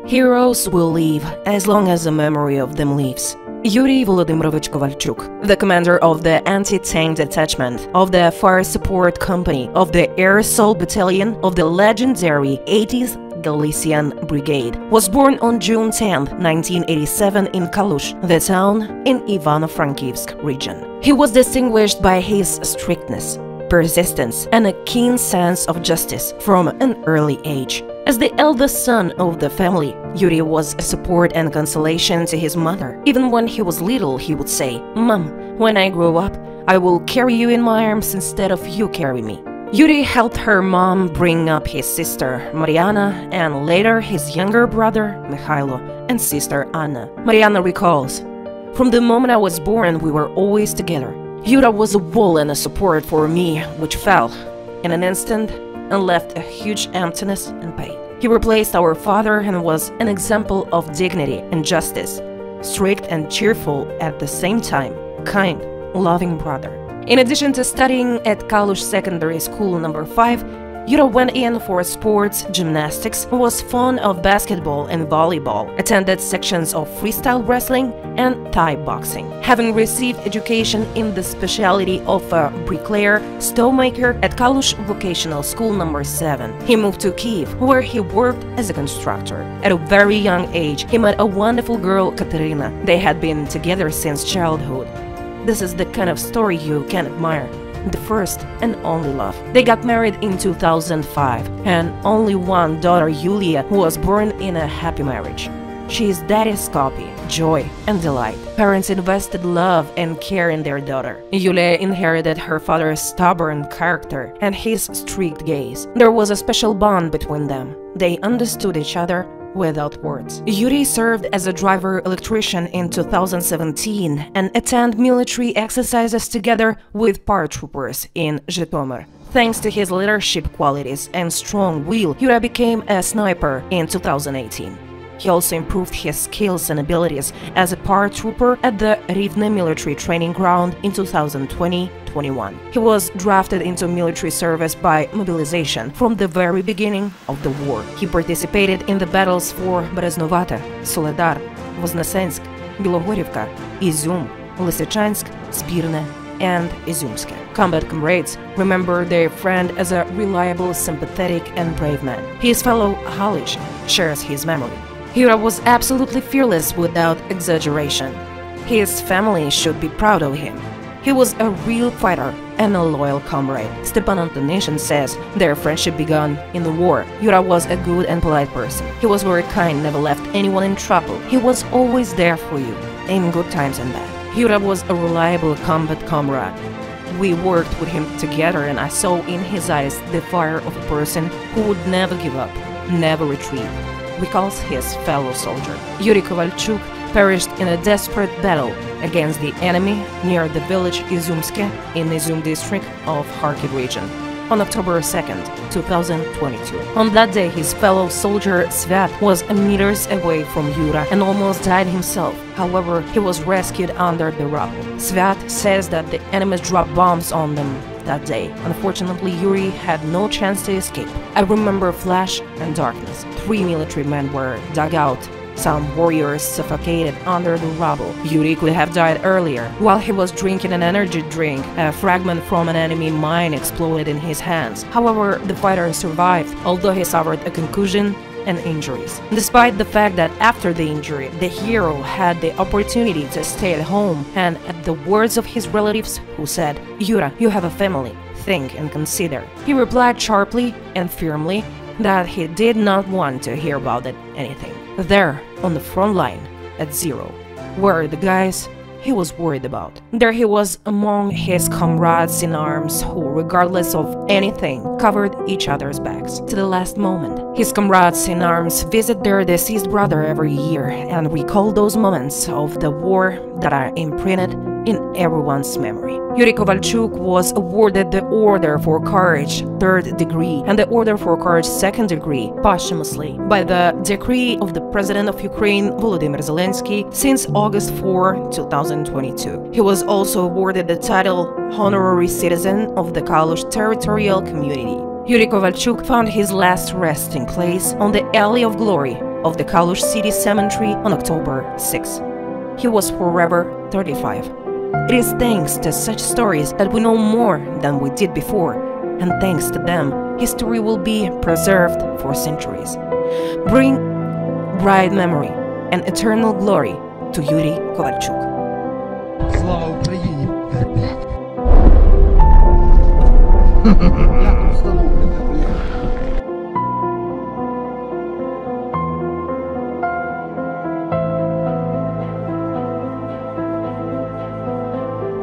Heroes will live as long as the memory of them lives. Yuriy Kovalchuk, the commander of the anti-tank detachment of the Fire Support Company of the Air Assault Battalion of the legendary 80th Galician Brigade, was born on June 10, 1987 in Kalush, the town in Ivano-Frankivsk region. He was distinguished by his strictness, persistence, and a keen sense of justice from an early age. As the eldest son of the family, Yuriy was a support and consolation to his mother. Even when he was little, he would say, "Mom, when I grow up, I will carry you in my arms instead of you carry me." Yuriy helped her mom bring up his sister, Mariana, and later his younger brother, Mikhailo, and sister, Anna. Mariana recalls, "From the moment I was born, we were always together. Yura was a wall and a support for me, which fell in an instant and left a huge emptiness and pain. He replaced our father and was an example of dignity and justice, strict and cheerful at the same time, kind, loving brother." In addition to studying at Kalush Secondary School No. 5, Yura went in for sports, gymnastics, was fond of basketball and volleyball, attended sections of freestyle wrestling and Thai boxing. Having received education in the specialty of a bricklayer, stowmaker at Kalush Vocational School No. 7, he moved to Kyiv, where he worked as a constructor. At a very young age, he met a wonderful girl, Katerina. They had been together since childhood. This is the kind of story you can admire. The first and only love. They got married in 2005, and only one daughter, Yulia, was born in a happy marriage. She is daddy's copy, joy and delight. Parents invested love and care in their daughter. Yulia inherited her father's stubborn character and his strict gaze. There was a special bond between them. They understood each other without words. Yuriy served as a driver-electrician in 2017 and attended military exercises together with paratroopers in Zhytomyr. Thanks to his leadership qualities and strong will, Yuriy became a sniper in 2018. He also improved his skills and abilities as a paratrooper at the Rivne military training ground in 2020-21. He was drafted into military service by mobilization from the very beginning of the war. He participated in the battles for Bereznovata, Soledar, Voznesensk, Bilogorivka, Izyum, Lysychansk, Spirne, and Izyumske. Combat comrades remember their friend as a reliable, sympathetic, and brave man. His fellow Halish shares his memory. Yuriy was absolutely fearless without exaggeration. His family should be proud of him. He was a real fighter and a loyal comrade. Stepan Antonishin says their friendship began in the war. Yuriy was a good and polite person. He was very kind, never left anyone in trouble. He was always there for you, in good times and bad. Yuriy was a reliable combat comrade. We worked with him together and I saw in his eyes the fire of a person who would never give up, never retreat, recalls his fellow soldier. Yuriy Kovalchuk perished in a desperate battle against the enemy near the village Izyumske in Izyum district of Kharkiv region on October 2nd, 2022. On that day, his fellow soldier Svyat was meters away from Yuriy and almost died himself. However, he was rescued under the rubble. Svyat says that the enemy dropped bombs on them that day. Unfortunately, Yuriy had no chance to escape. I remember flash and darkness. 3 military men were dug out. Some warriors suffocated under the rubble. Yuriy could have died earlier. While he was drinking an energy drink, a fragment from an enemy mine exploded in his hands. However, the fighter survived, although he suffered a concussion and injuries. Despite the fact that after the injury, the hero had the opportunity to stay at home, and at the words of his relatives who said, "Yuriy, you have a family, think and consider," he replied sharply and firmly that he did not want to hear about anything. There, on the front line, at zero, were the guys he was worried about. There he was among his comrades in arms who, regardless of anything, covered each other's backs to the last moment. His comrades in arms visit their deceased brother every year and recall those moments of the war that are imprinted in everyone's memory. Yuriy Kovalchuk was awarded the Order for Courage 3rd degree and the Order for Courage 2nd degree posthumously by the decree of the President of Ukraine, Volodymyr Zelenskyy, since August 4, 2022. He was also awarded the title Honorary Citizen of the Kalush Territorial Community. Yuriy Kovalchuk found his last resting place on the Alley of Glory of the Kalush City Cemetery on October 6. He was forever 35. It is thanks to such stories that we know more than we did before, and thanks to them, history will be preserved for centuries. Bring bright memory and eternal glory to Yuriy Kovalchuk. Слава Україні!